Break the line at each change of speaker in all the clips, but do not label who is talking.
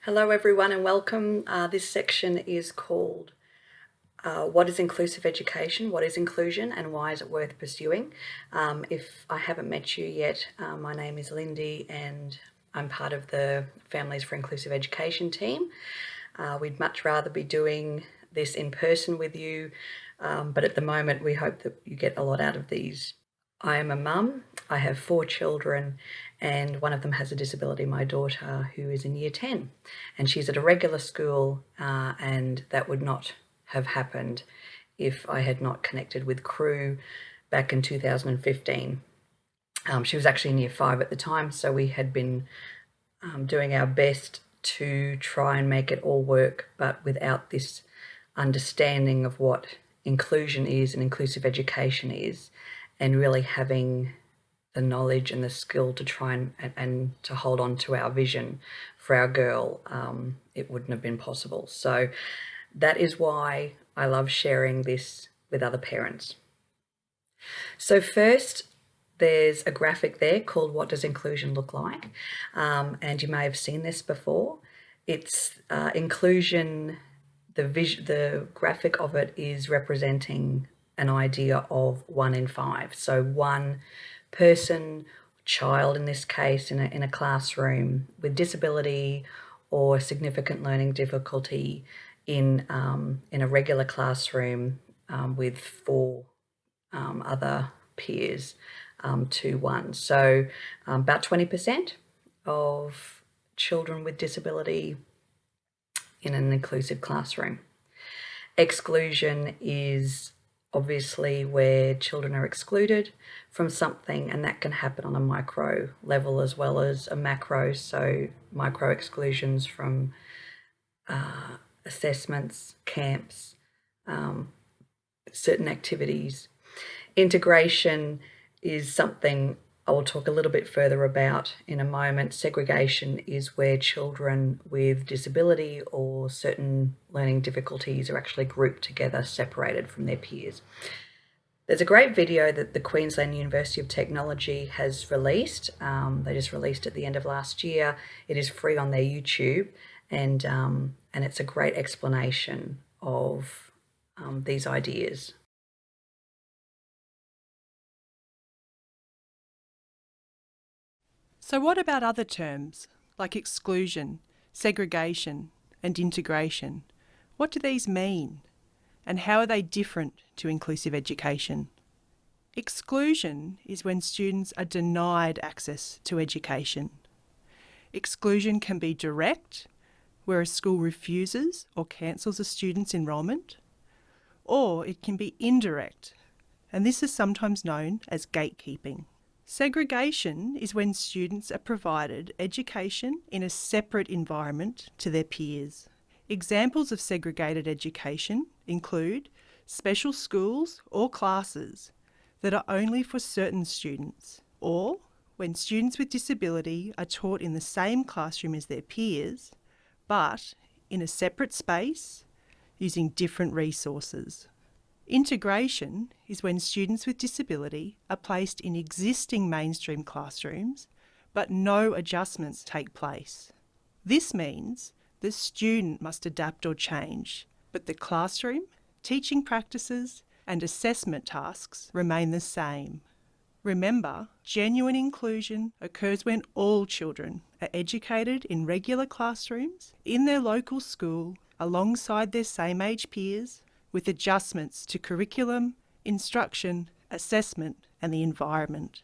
Hello everyone and welcome. This section is called What is Inclusive Education, What is Inclusion and Why is it Worth Pursuing? If I haven't met you yet, my name is Lindy and I'm part of the Families for Inclusive Education team. We'd much rather be doing this in person with you, but at the moment we hope that you get a lot out of these. I am a mum, I have 4 children and one of them has a disability, my daughter, who is in year 10, and she's at a regular school and that would not have happened if I had not connected with Crew back in 2015. She was actually in year 5 at the time, so we had been doing our best to try and make it all work, but without this understanding of what inclusion is and inclusive education is, and really having the knowledge and the skill to try and to hold on to our vision for our girl, it wouldn't have been possible. So that is why I love sharing this with other parents. So first, there's a graphic there called What Does Inclusion Look Like? And you may have seen this before. It's inclusion, the graphic of it is representing an idea of 1 in 5. So one person, child in this case, in a classroom with disability or significant learning difficulty in a regular classroom with 4 other peers to 1. So about 20% of children with disability in an inclusive classroom. Exclusion is obviously where children are excluded from something, and that can happen on a micro level as well as a macro. So micro exclusions from assessments, camps, certain activities. Integration is something I will talk a little bit further about in a moment. Segregation is where children with disability or certain learning difficulties are actually grouped together, separated from their peers. There's a great video that the Queensland University of Technology has released. They just released it at the end of last year. It is free on their YouTube, and it's a great explanation of these ideas.
So what about other terms like exclusion, segregation and integration? What do these mean and how are they different to inclusive education? Exclusion is when students are denied access to education. Exclusion can be direct, where a school refuses or cancels a student's enrolment, or it can be indirect, and this is sometimes known as gatekeeping. Segregation is when students are provided education in a separate environment to their peers. Examples of segregated education include special schools or classes that are only for certain students, or when students with disability are taught in the same classroom as their peers, but in a separate space using different resources. Integration is when students with disability are placed in existing mainstream classrooms, but no adjustments take place. This means the student must adapt or change, but the classroom, teaching practices, and assessment tasks remain the same. Remember, genuine inclusion occurs when all children are educated in regular classrooms, in their local school, alongside their same-age peers, with adjustments to curriculum, instruction, assessment and the environment.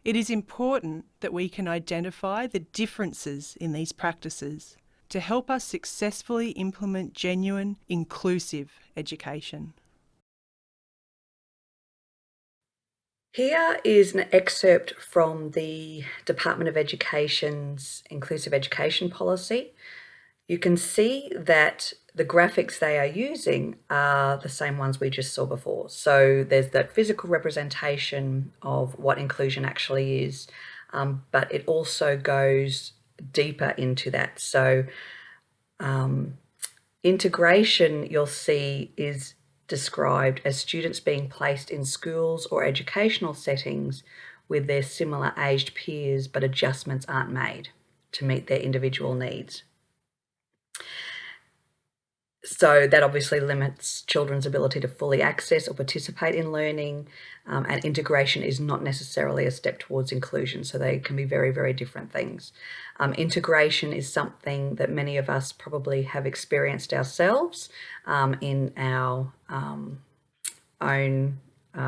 It is important that we can identify the differences in these practices to help us successfully implement genuine, inclusive education.
Here is an excerpt from the Department of Education's Inclusive Education Policy. You can see that the graphics they are using are the same ones we just saw before. So there's that physical representation of what inclusion actually is, but it also goes deeper into that. So integration, you'll see, is described as students being placed in schools or educational settings with their similar aged peers, but adjustments aren't made to meet their individual needs. So that obviously limits children's ability to fully access or participate in learning, and integration is not necessarily a step towards inclusion, so they can be very, very different things. Integration is something that many of us probably have experienced ourselves in our own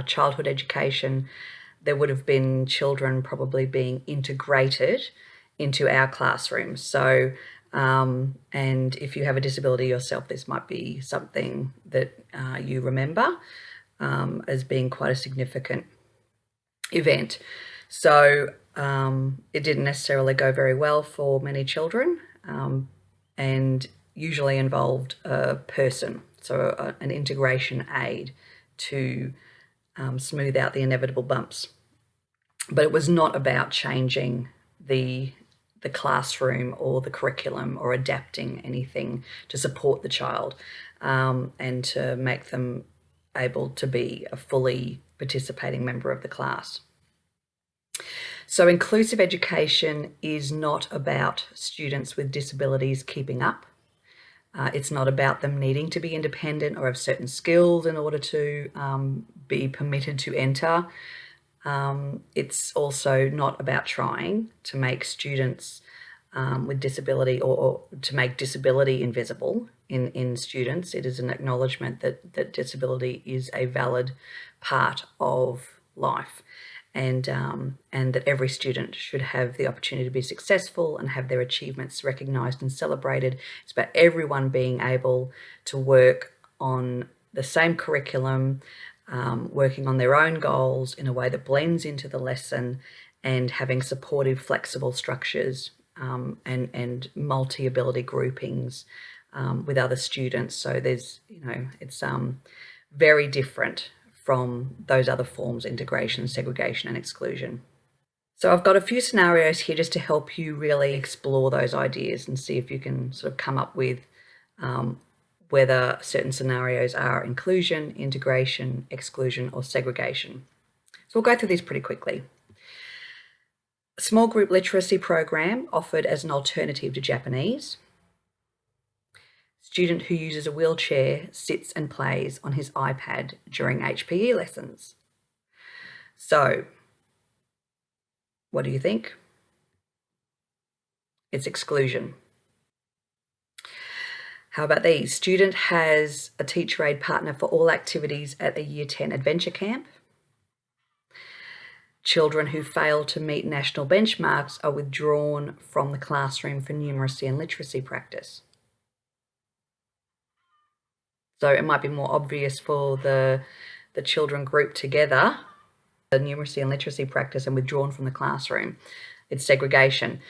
childhood education. There would have been children probably being integrated into our classrooms. So, and if you have a disability yourself, this might be something that you remember as being quite a significant event. So it didn't necessarily go very well for many children, and usually involved a person, so an integration aid to smooth out the inevitable bumps. But it was not about changing the classroom or the curriculum or adapting anything to support the child, and to make them able to be a fully participating member of the class. So inclusive education is not about students with disabilities keeping up. It's not about them needing to be independent or have certain skills in order to be permitted to enter. It's also not about trying to make students with disability or to make disability invisible in students. It is an acknowledgement that disability is a valid part of life, and that every student should have the opportunity to be successful and have their achievements recognised and celebrated. It's about everyone being able to work on the same curriculum, working on their own goals in a way that blends into the lesson, and having supportive, flexible structures and multi-ability groupings with other students. So there's, it's very different from those other forms: integration, segregation, and exclusion. So I've got a few scenarios here just to help you really explore those ideas and see if you can sort of come up with whether certain scenarios are inclusion, integration, exclusion, or segregation. So we'll go through these pretty quickly. A small group literacy program offered as an alternative to Japanese. Student who uses a wheelchair sits and plays on his iPad during HPE lessons. So, what do you think? It's exclusion. How about these? Student has a teacher aid partner for all activities at a Year 10 adventure camp. Children who fail to meet national benchmarks are withdrawn from the classroom for numeracy and literacy practice. So it might be more obvious for the children grouped together, the numeracy and literacy practice, and withdrawn from the classroom. It's segregation.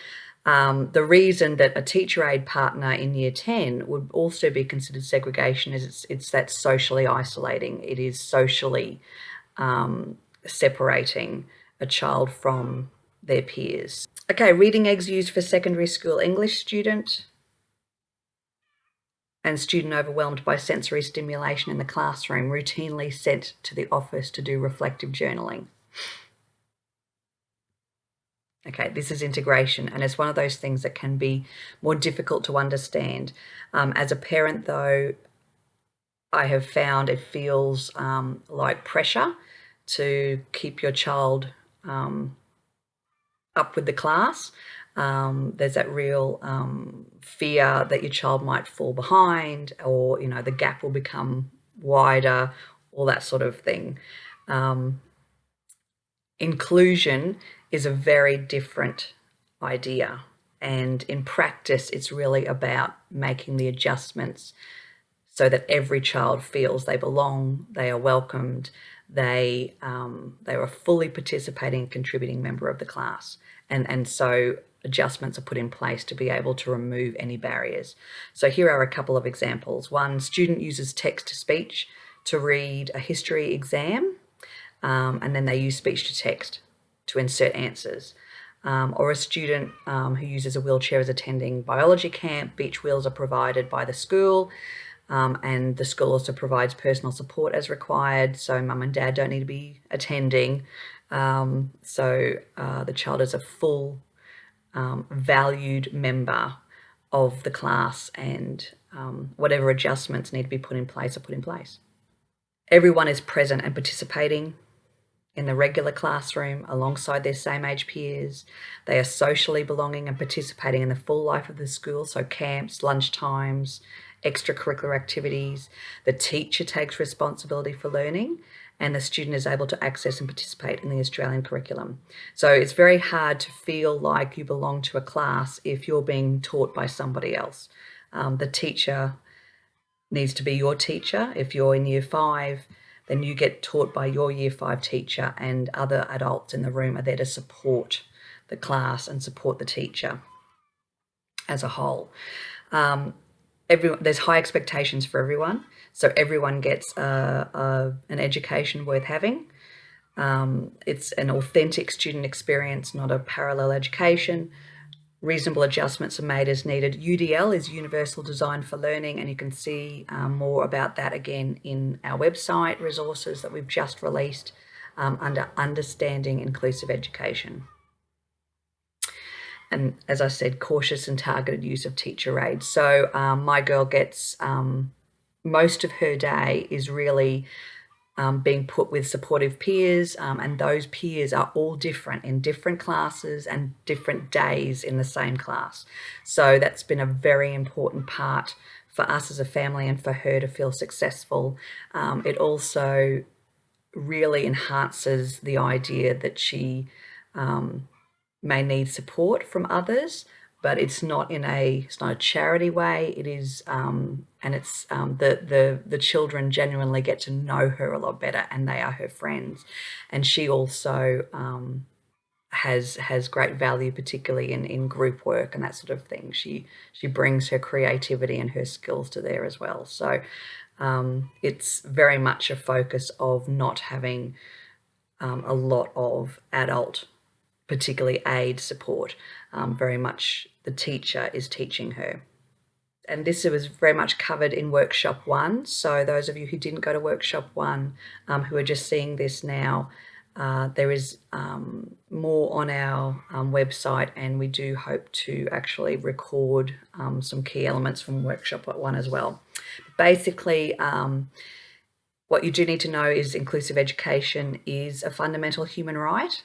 The reason that a teacher aid partner in Year 10 would also be considered segregation is it's that socially isolating. It is socially separating a child from their peers. Okay, reading eggs used for secondary school English student, and student overwhelmed by sensory stimulation in the classroom, routinely sent to the office to do reflective journaling. Okay, this is integration, and it's one of those things that can be more difficult to understand. As a parent, though, I have found it feels like pressure to keep your child up with the class. There's that real fear that your child might fall behind, or the gap will become wider, all that sort of thing. Inclusion is a very different idea, and in practice it's really about making the adjustments so that every child feels they belong, they are welcomed, they are a fully participating and contributing member of the class. And so adjustments are put in place to be able to remove any barriers. So here are a couple of examples. One, student uses text-to-speech to read a history exam, and then they use speech-to-text to insert answers. Or a student who uses a wheelchair is attending biology camp. Beach wheels are provided by the school, and the school also provides personal support as required, so mum and dad don't need to be attending. So the child is a full valued member of the class, and whatever adjustments need to be put in place are put in place. Everyone is present and participating in the regular classroom alongside their same age peers. They are socially belonging and participating in the full life of the school, so camps, lunch times, extracurricular activities. The teacher takes responsibility for learning, and the student is able to access and participate in the Australian curriculum. So it's very hard to feel like you belong to a class if you're being taught by somebody else. The teacher needs to be your teacher. If you're in year 5, then you get taught by your year 5 teacher, and other adults in the room are there to support the class and support the teacher as a whole. There's high expectations for everyone, so everyone gets an education worth having. It's an authentic student experience, not a parallel education. Reasonable adjustments are made as needed. UDL is Universal Design for Learning, and you can see more about that again in our website resources that we've just released under Understanding Inclusive Education. And as I said, cautious and targeted use of teacher aids. So my girl gets most of her day is really being put with supportive peers, and those peers are all different in different classes and different days in the same class. So that's been a very important part for us as a family and for her to feel successful. It also really enhances the idea that she may need support from others, but it's not a charity way. It is, and it's the children genuinely get to know her a lot better, and they are her friends. And she also has great value, particularly in group work and that sort of thing. She brings her creativity and her skills to there as well. So it's very much a focus of not having a lot of adult, particularly aid support. Very much the teacher is teaching her. And this was very much covered in workshop 1. So those of you who didn't go to workshop 1, who are just seeing this now, there is more on our website, and we do hope to actually record some key elements from workshop 1 as well. Basically, what you do need to know is inclusive education is a fundamental human right.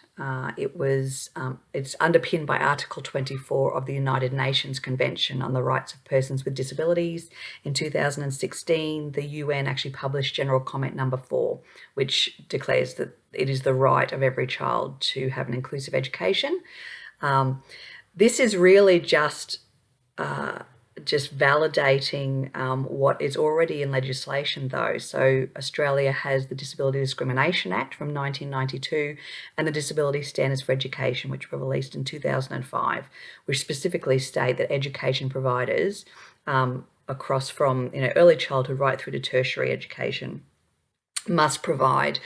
It's underpinned by Article 24 of the United Nations Convention on the Rights of Persons with Disabilities. In 2016, the UN actually published General Comment Number 4, which declares that it is the right of every child to have an inclusive education. This is really just validating what is already in legislation, though. So Australia has the Disability Discrimination Act from 1992 and the Disability Standards for Education, which were released in 2005, which specifically state that education providers across from early childhood right through to tertiary education must provide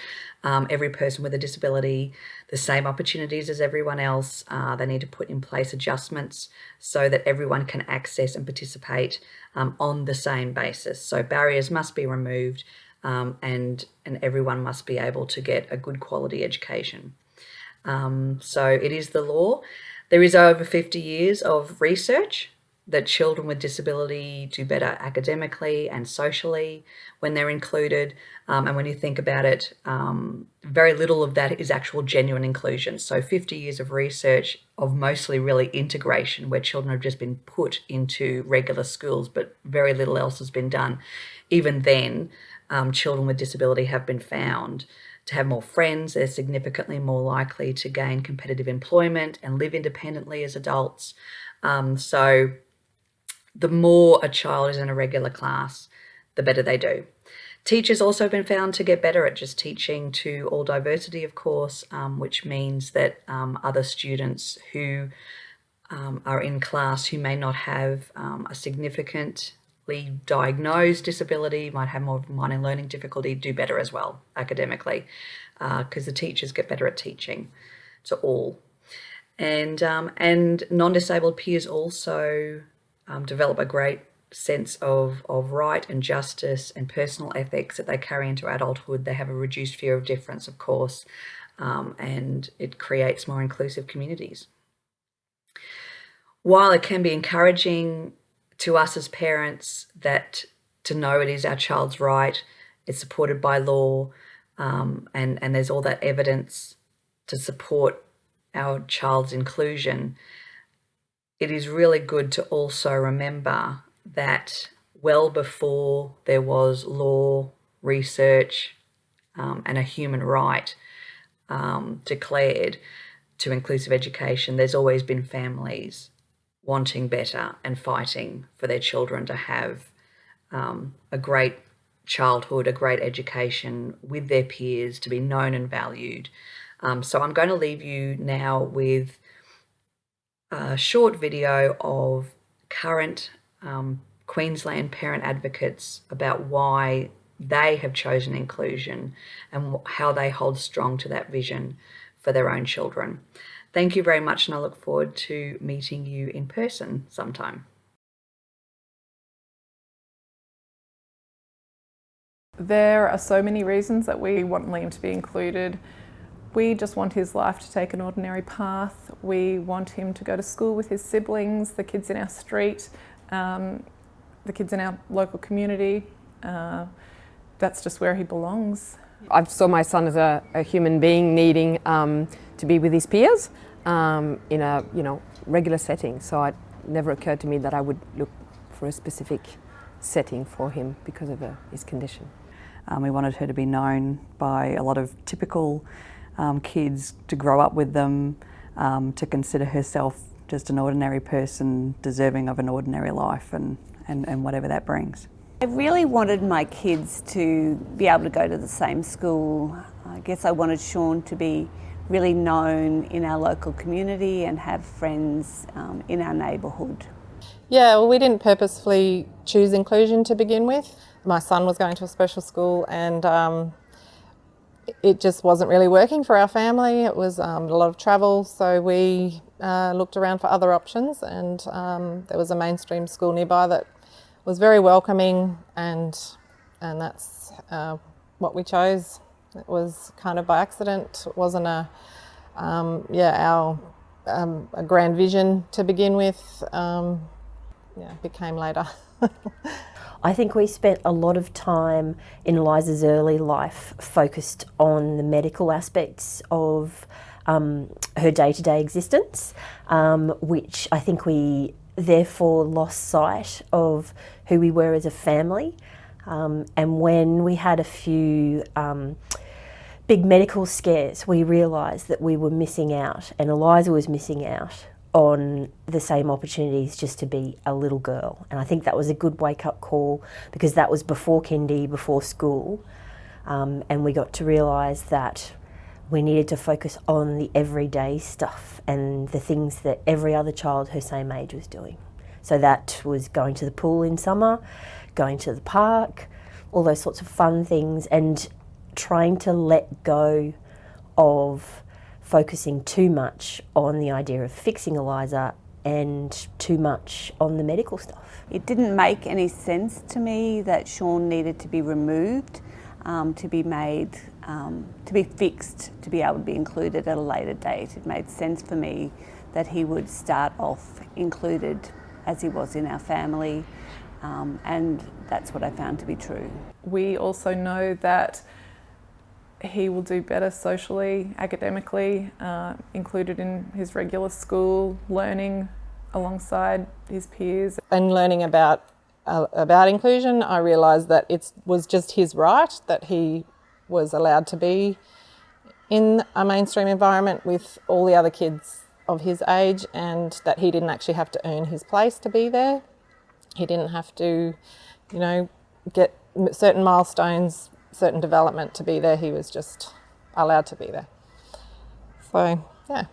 every person with a disability the same opportunities as everyone else. They need to put in place adjustments so that everyone can access and participate on the same basis. So barriers must be removed, and everyone must be able to get a good quality education. So it is the law. There is over 50 years of research that children with disability do better academically and socially when they're included. And when you think about it, very little of that is actual genuine inclusion. So 50 years of research of mostly really integration, where children have just been put into regular schools, but very little else has been done. Even then, children with disability have been found to have more friends. They're significantly more likely to gain competitive employment and live independently as adults. So the more a child is in a regular class, the better they do. Teachers also have been found to get better at just teaching to all diversity, of course, which means that other students who are in class who may not have a significantly diagnosed disability, might have more minor learning difficulty, do better as well academically, because the teachers get better at teaching to all. And non-disabled peers also develop a great sense of right and justice and personal ethics that they carry into adulthood. They have a reduced fear of difference, of course, and it creates more inclusive communities. While it can be encouraging to us as parents that to know it is our child's right, it's supported by law, and there's all that evidence to support our child's inclusion, it is really good to also remember that well before there was law, research, and a human right declared to inclusive education, there's always been families wanting better and fighting for their children to have a great childhood, a great education with their peers, to be known and valued. So I'm going to leave you now with a short video of current Queensland parent advocates about why they have chosen inclusion and how they hold strong to that vision for their own children. Thank you very much, and I look forward to meeting you in person sometime.
There are so many reasons that we want Liam to be included. We just want his life to take an ordinary path. We want him to go to school with his siblings, the kids in our street, the kids in our local community. That's just where he belongs.
I saw my son as a human being needing to be with his peers in a regular setting. So it never occurred to me that I would look for a specific setting for him because of his condition.
We wanted her to be known by a lot of typical kids, to grow up with them, to consider herself just an ordinary person deserving of an ordinary life, and whatever that brings.
I really wanted my kids to be able to go to the same school. I guess I wanted Sean to be really known in our local community and have friends in our neighbourhood.
Yeah, well, we didn't purposefully choose inclusion to begin with. My son was going to a special school, and it just wasn't really working for our family. It was a lot of travel, so we looked around for other options, and there was a mainstream school nearby that was very welcoming, and that's what we chose. It was kind of by accident. It wasn't a grand vision to begin with. It became later.
I think we spent a lot of time in Eliza's early life focused on the medical aspects of her day-to-day existence, which I think we therefore lost sight of who we were as a family. And when we had a few big medical scares, we realised that we were missing out, and Eliza was missing out on the same opportunities just to be a little girl. And I think that was a good wake-up call, because that was before kindy, before school, and we got to realise that we needed to focus on the everyday stuff and the things that every other child her same age was doing. So that was going to the pool in summer, going to the park, all those sorts of fun things, and trying to let go of focusing too much on the idea of fixing Eliza and too much on the medical stuff.
It didn't make any sense to me that Sean needed to be removed, to be made, to be fixed, to be able to be included at a later date. It made sense for me that he would start off included as he was in our family, and that's what I found to be true.
We also know that he will do better socially, academically, included in his regular school, learning alongside his peers.
And learning about inclusion, I realised that it was just his right, that he was allowed to be in a mainstream environment with all the other kids of his age, and that he didn't actually have to earn his place to be there. He didn't have to, get certain milestones, certain development to be there. He was just allowed to be there. So, yeah.